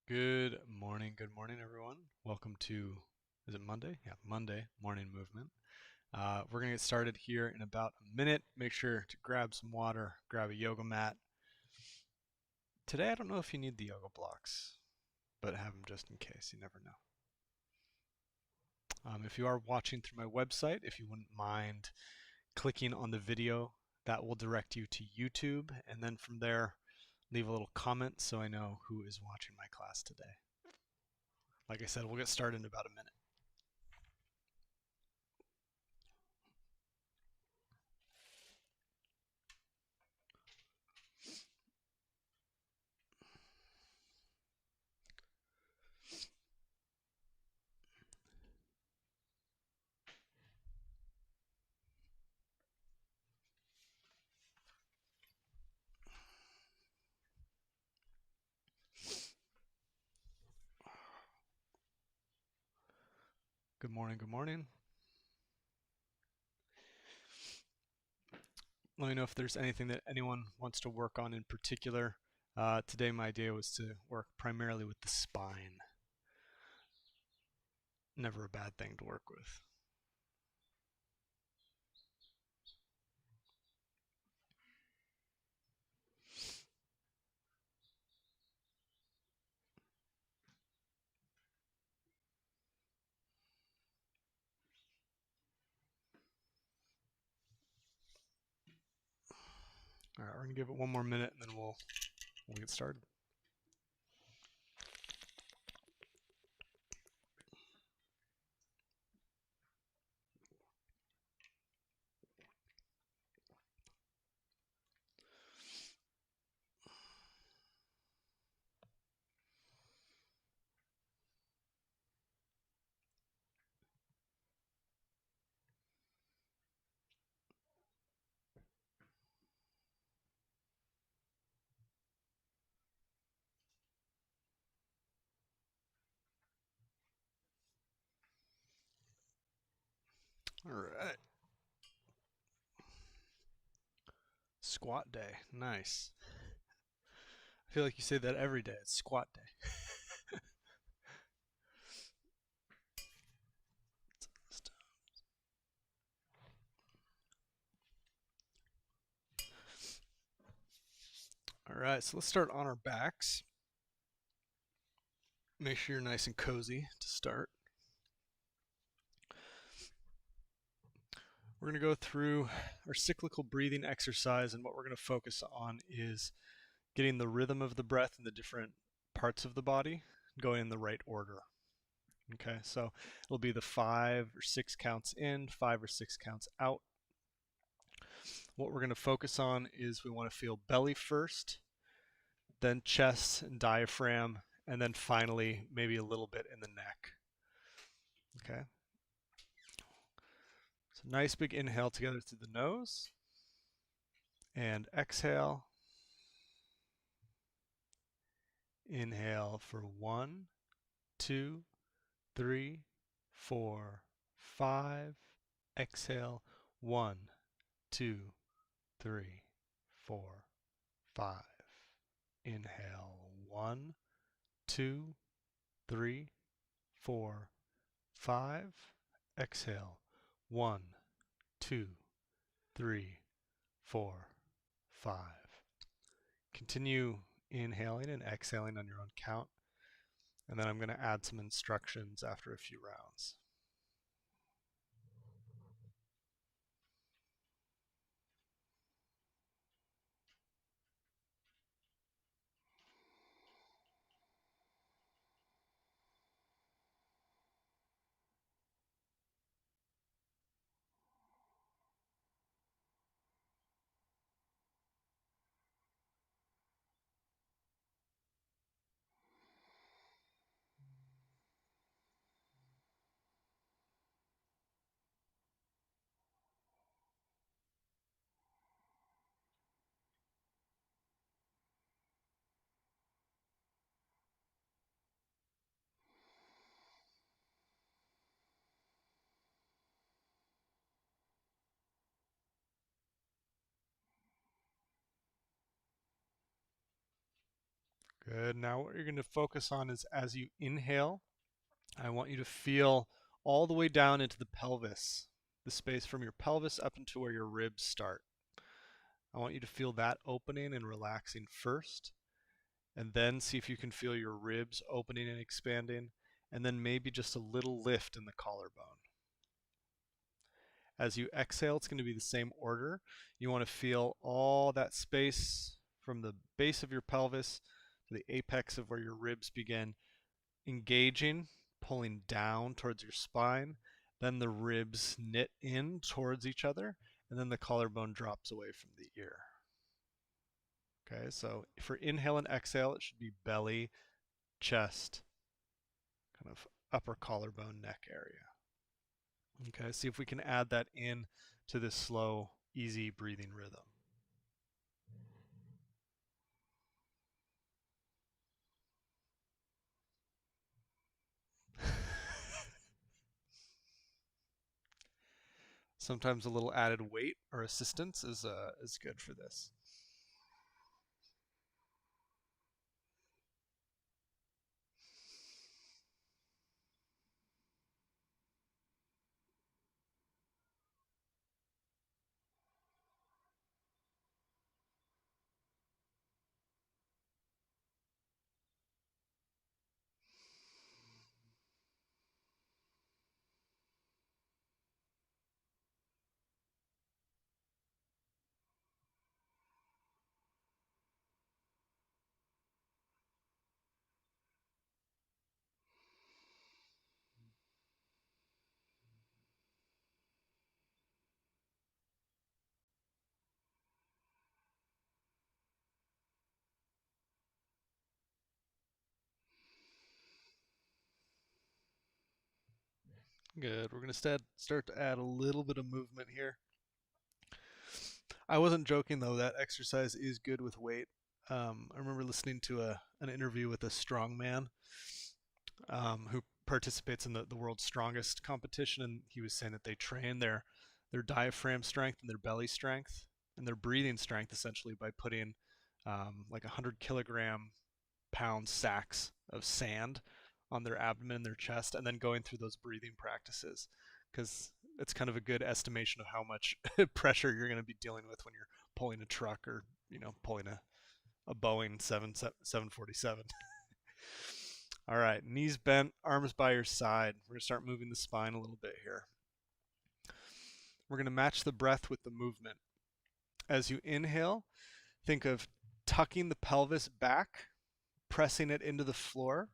Good morning, everyone. Welcome to, is it Monday? Yeah, Monday morning movement. We're going to get started here in about a minute. Make sure to grab some water, grab a yoga mat. Today, I don't know if you need the yoga blocks, but have them just in case. You never know. If you are watching through my website, if you wouldn't mind clicking on the video, that will direct you to YouTube. And then from there, leave a little comment so I know who is watching my class today. Like I said, we'll get started in about a minute. Good morning, good morning. Let me know if there's anything that anyone wants to work on in particular. Today my idea was to work primarily with the spine. Never a bad thing to work with. All right, we're gonna give it one more minute and then we'll get started. All right. Squat day. Nice. I feel like you say that every day. It's squat day. All right, so let's start on our backs. Make sure you're nice and cozy to start. We're going to go through our cyclical breathing exercise, and what we're going to focus on is getting the rhythm of the breath in the different parts of the body going in the right order. Okay, so it'll be the 5 or 6 counts in, 5 or 6 counts out. What we're going to focus on is we want to feel belly first, then chest and diaphragm, and then finally maybe a little bit in the neck. Okay. So nice big inhale together through the nose and exhale. Inhale for 1, 2, 3, 4, 5. Exhale 1, 2, 3, 4, 5. Inhale 1, 2, 3, 4, 5. Exhale 1, 2, 3, 4, 5. Continue inhaling and exhaling on your own count, and then I'm going to add some instructions after a few rounds. Good. Now what you're going to focus on is as you inhale, I want you to feel all the way down into the pelvis, the space from your pelvis up into where your ribs start. I want you to feel that opening and relaxing first, and then see if you can feel your ribs opening and expanding, and then maybe just a little lift in the collarbone. As you exhale, it's going to be the same order. You want to feel all that space from the base of your pelvis to the apex of where your ribs begin engaging, pulling down towards your spine. Then the ribs knit in towards each other, and then the collarbone drops away from the ear. Okay, so for inhale and exhale, it should be belly, chest, kind of upper collarbone, neck area. Okay, see if we can add that in to this slow, easy breathing rhythm. Sometimes a little added weight or assistance is good for this. Good. We're going to start to add a little bit of movement here. I wasn't joking though. That exercise is good with weight. I remember listening to an interview with a strongman who participates in the world's strongest competition, and he was saying that they train their diaphragm strength and their belly strength and their breathing strength essentially by putting like 100 kilogram pound sacks of sand on their abdomen and their chest, and then going through those breathing practices, because it's kind of a good estimation of how much pressure you're going to be dealing with when you're pulling a truck or pulling a Boeing 747. All right, knees bent, arms by your side. We're going to start moving the spine a little bit here. We're going to match the breath with the movement. As you inhale, think of tucking the pelvis back, pressing it into the floor,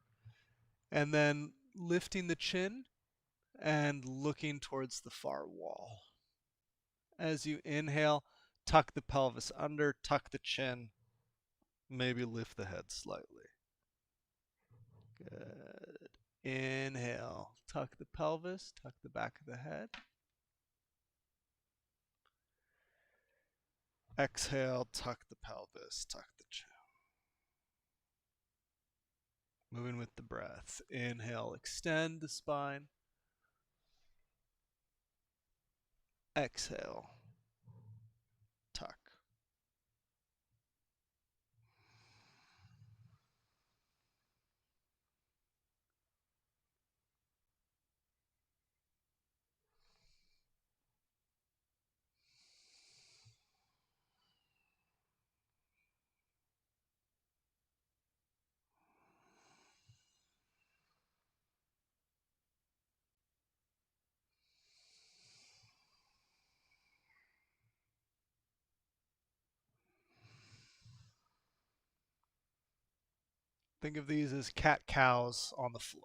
and then lifting the chin and looking towards the far wall. As you inhale, tuck the pelvis under, tuck the chin, maybe lift the head slightly. Good. Inhale, tuck the pelvis, tuck the back of the head. Exhale, tuck the pelvis, tuck the chin. Moving with the breath. Inhale, extend the spine. Exhale, tuck. Think of these as cat-cows on the floor.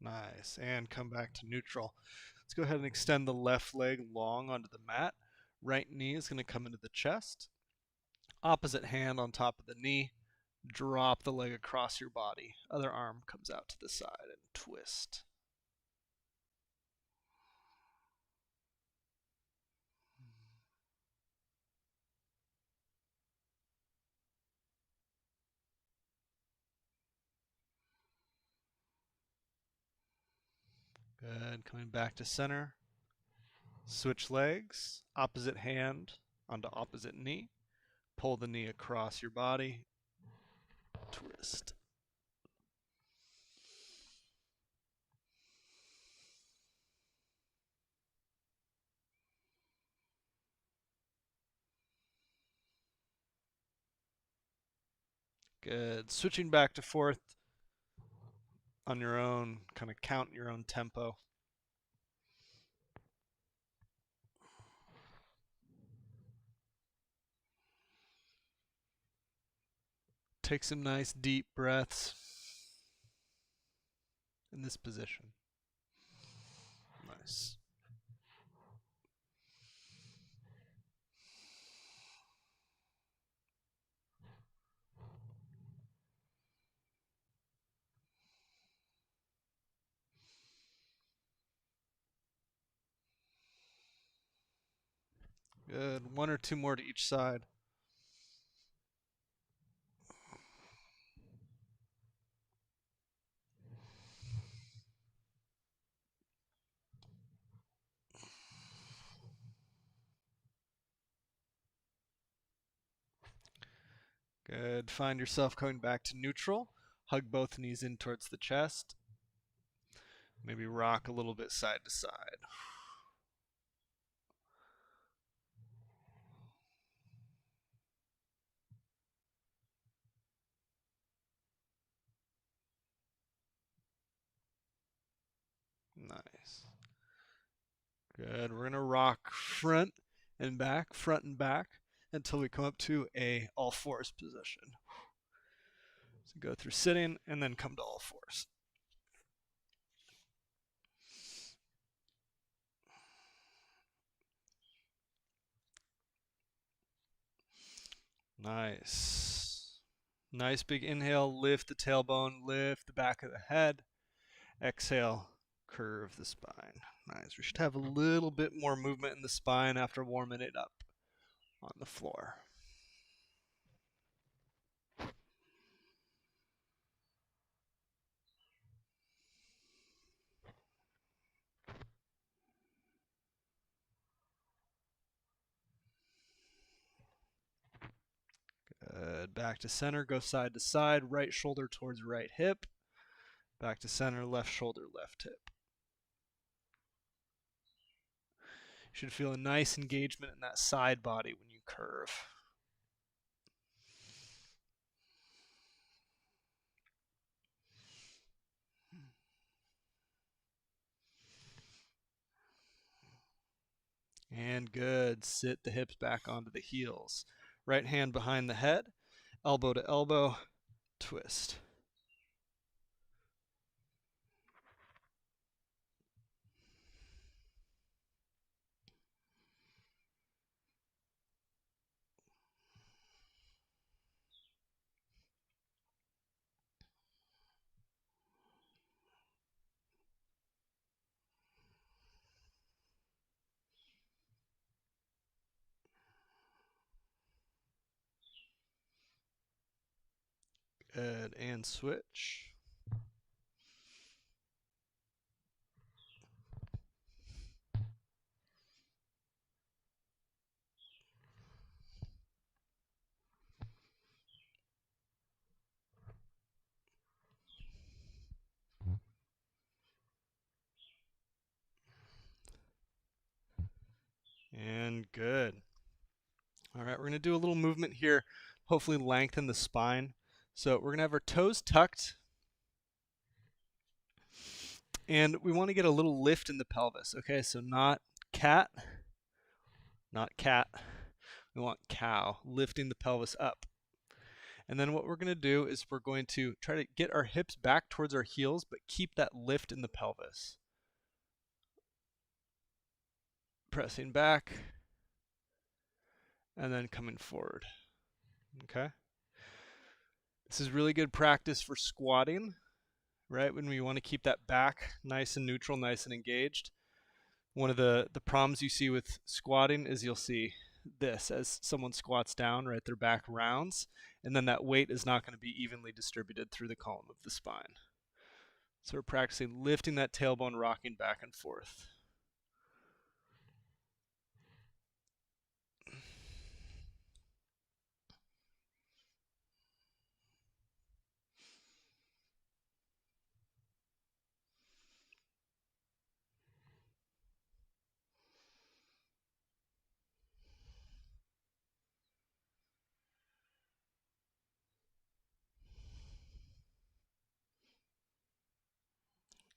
Nice. And come back to neutral. Let's go ahead and extend the left leg long onto the mat. Right knee is going to come into the chest. Opposite hand on top of the knee. Drop the leg across your body. Other arm comes out to the side and twist. Good. Coming back to center. Switch legs. Opposite hand onto opposite knee. Pull the knee across your body. Twist. Good. Switching back to fourth on your own, kind of count your own tempo. Take some nice deep breaths in this position. Nice. Good. One or two more to each side. Good. Find yourself coming back to neutral. Hug both knees in towards the chest. Maybe rock a little bit side to side. Nice. Good. We're going to rock front and back, until we come up to a all fours position. So go through sitting and then come to all fours. Nice. Nice big inhale, lift the tailbone, lift the back of the head. Exhale, curve the spine. Nice. We should have a little bit more movement in the spine after warming it up on the floor. Good. Back to center, go side to side, right shoulder towards right hip. Back to center, left shoulder, left hip. You should feel a nice engagement in that side body when you curve. And good. Sit the hips back onto the heels. Right hand behind the head, elbow to elbow, twist. Good. And switch. And good. All right, we're going to do a little movement here, hopefully lengthen the spine. So we're going to have our toes tucked, and we want to get a little lift in the pelvis. Okay, so not cat, not cat. We want cow, lifting the pelvis up. And then what we're going to do is we're going to try to get our hips back towards our heels, but keep that lift in the pelvis. Pressing back, and then coming forward. Okay? This is really good practice for squatting, right? When we want to keep that back nice and neutral, nice and engaged. One of the problems you see with squatting is you'll see this as someone squats down, right? Their back rounds, and then that weight is not going to be evenly distributed through the column of the spine. So we're practicing lifting that tailbone, rocking back and forth.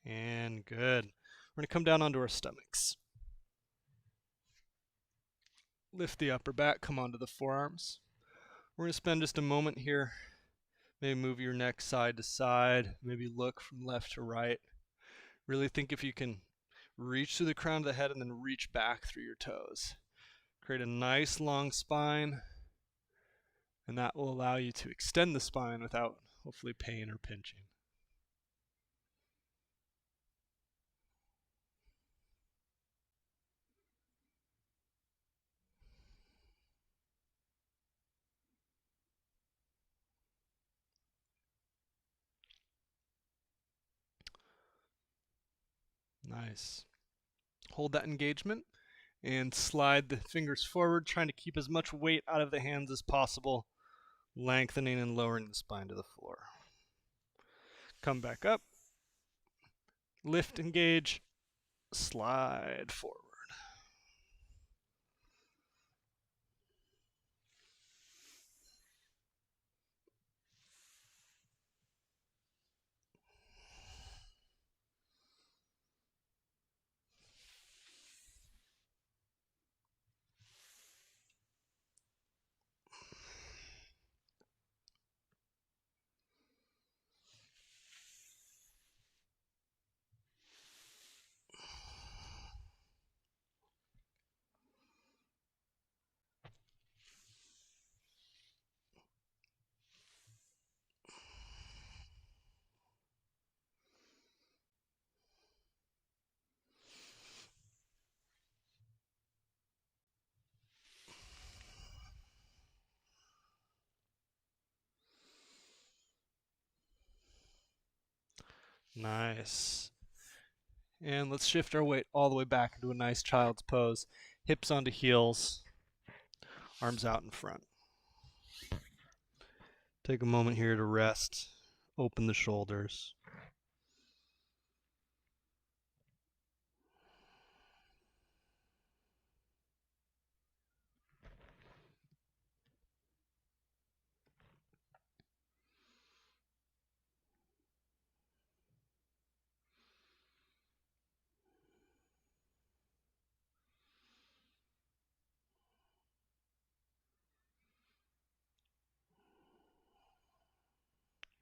And good. We're going to come down onto our stomachs. Lift the upper back, come onto the forearms. We're going to spend just a moment here. Maybe move your neck side to side. Maybe look from left to right. Really think if you can reach through the crown of the head and then reach back through your toes. Create a nice long spine, and that will allow you to extend the spine without hopefully pain or pinching. Nice. Hold that engagement and slide the fingers forward, trying to keep as much weight out of the hands as possible, lengthening and lowering the spine to the floor. Come back up, lift, engage, slide forward. Nice. And let's shift our weight all the way back into a nice child's pose. Hips onto heels, arms out in front. Take a moment here to rest, open the shoulders.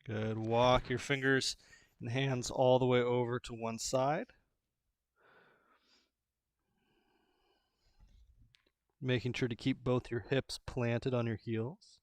Good. Walk your fingers and hands all the way over to one side. Making sure to keep both your hips planted on your heels.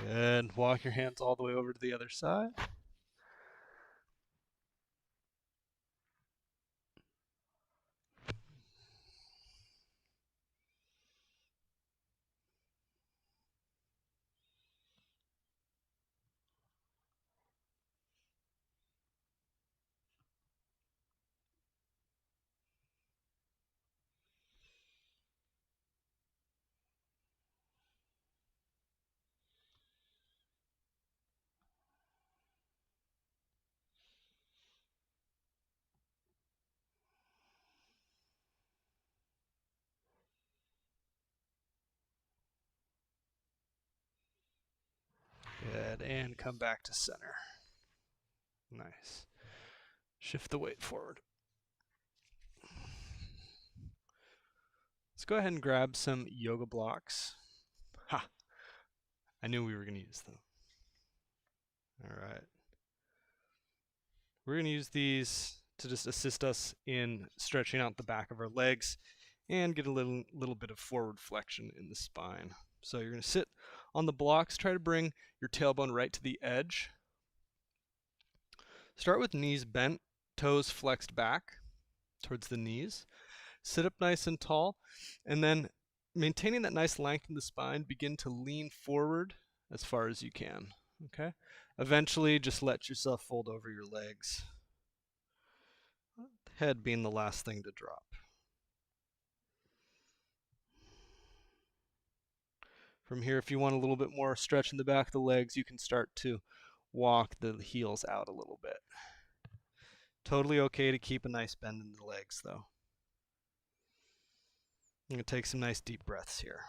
Good. Walk your hands all the way over to the other side. Good. And come back to center. Nice. Shift the weight forward. Let's go ahead and grab some yoga blocks. Ha! I knew we were going to use them. All right. We're going to use these to just assist us in stretching out the back of our legs and get a little bit of forward flexion in the spine. So you're going to sit on the blocks, try to bring your tailbone right to the edge. Start with knees bent, toes flexed back towards the knees. Sit up nice and tall, and then maintaining that nice length in the spine, begin to lean forward as far as you can. Okay? Eventually, just let yourself fold over your legs. Head being the last thing to drop. From here, if you want a little bit more stretch in the back of the legs, you can start to walk the heels out a little bit. Totally okay to keep a nice bend in the legs, though. I'm going to take some nice deep breaths here.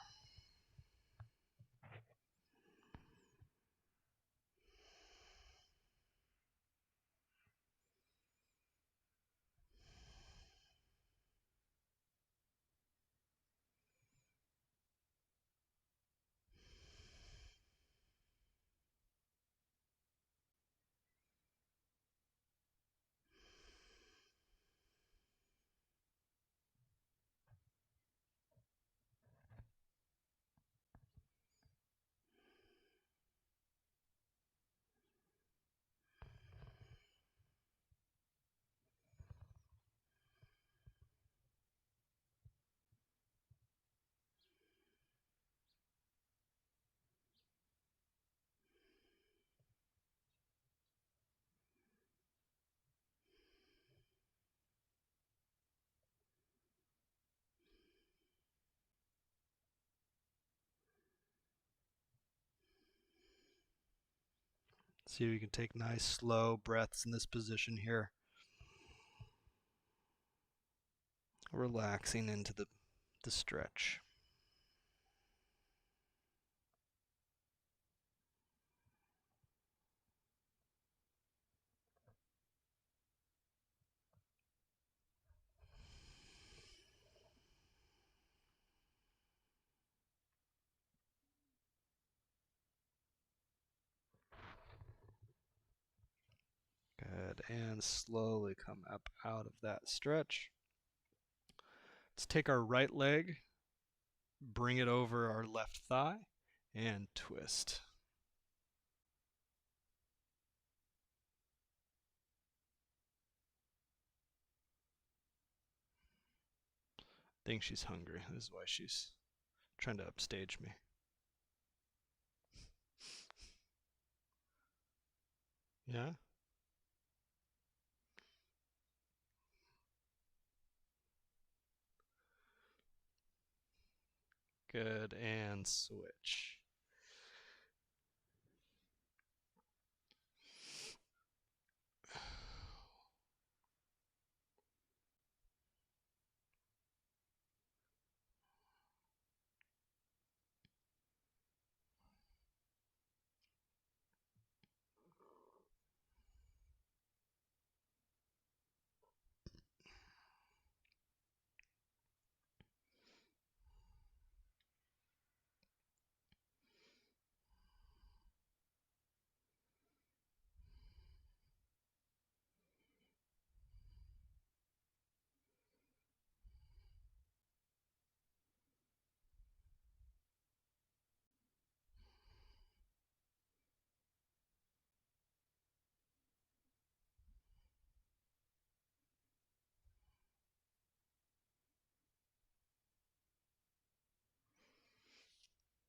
See if you can take nice, slow breaths in this position here. Relaxing into the stretch. Good, and slowly come up out of that stretch. Let's take our right leg, bring it over our left thigh, and twist. I think she's hungry. This is why she's trying to upstage me. Yeah? Good, and switch.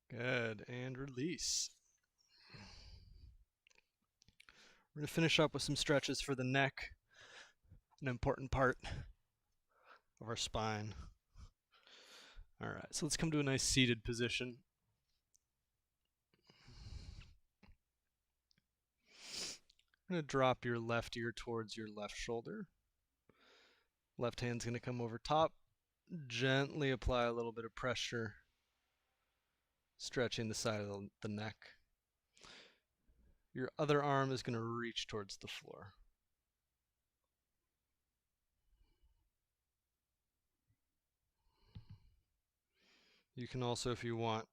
Good, and release. We're going to finish up with some stretches for the neck, an important part of our spine. All right, so let's come to a nice seated position. I'm going to drop your left ear towards your left shoulder. Left hand's going to come over top. Gently apply a little bit of pressure, stretching the side of the neck. Your other arm is going to reach towards the floor. You can also, if you want,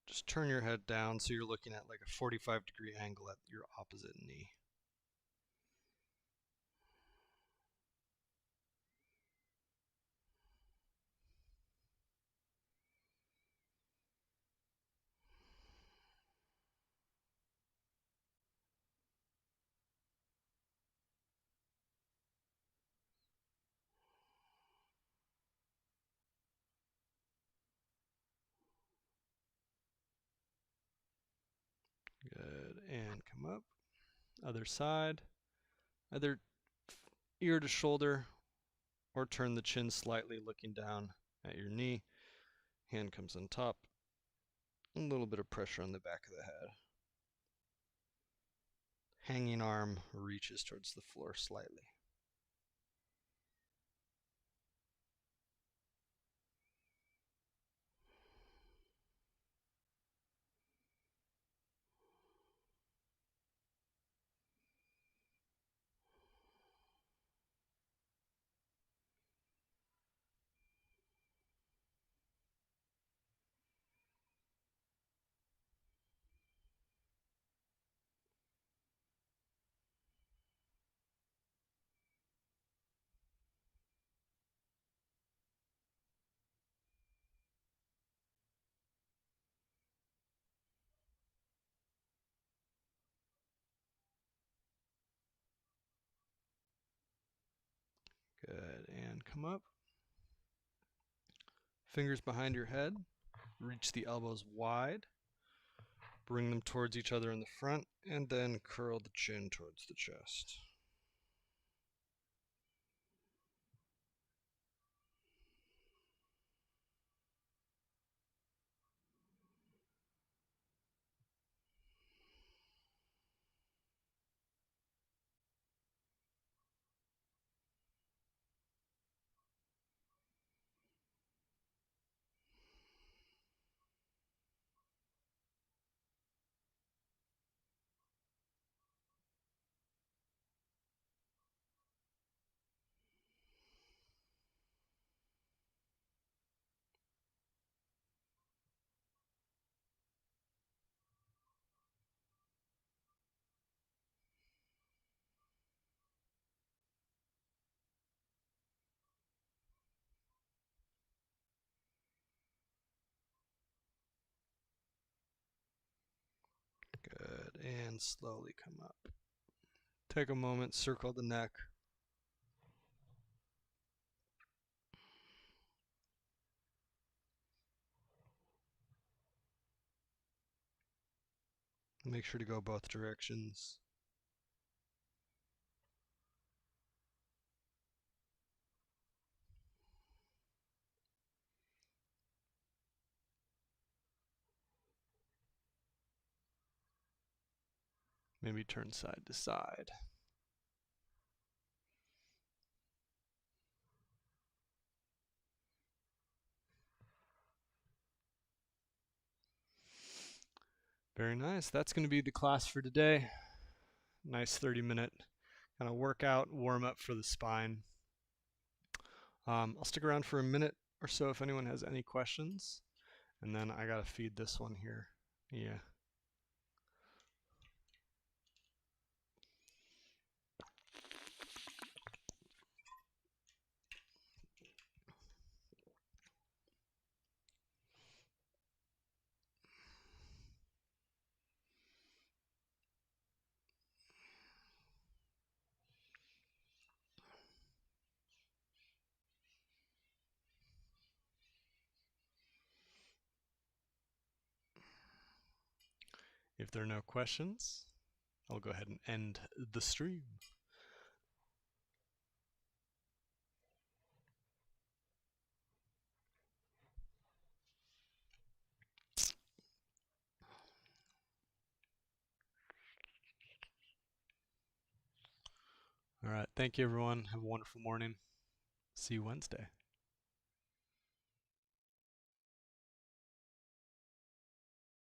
just turn your head down so you're looking at like a 45-degree angle at your opposite knee. Good, and come up. Other side. Either ear to shoulder or turn the chin slightly looking down at your knee. Hand comes on top. A little bit of pressure on the back of the head. Hanging arm reaches towards the floor slightly. Good, and come up. Fingers behind your head. Reach the elbows wide. Bring them towards each other in the front, and then curl the chin towards the chest. Good, and slowly come up. Take a moment, circle the neck. Make sure to go both directions. Maybe turn side to side. Very nice. That's going to be the class for today. Nice 30-minute kind of workout, warm up for the spine. I'll stick around for a minute or so if anyone has any questions. And then I got to feed this one here. Yeah. If there are no questions, I'll go ahead and end the stream. All right. Thank you, everyone. Have a wonderful morning. See you Wednesday.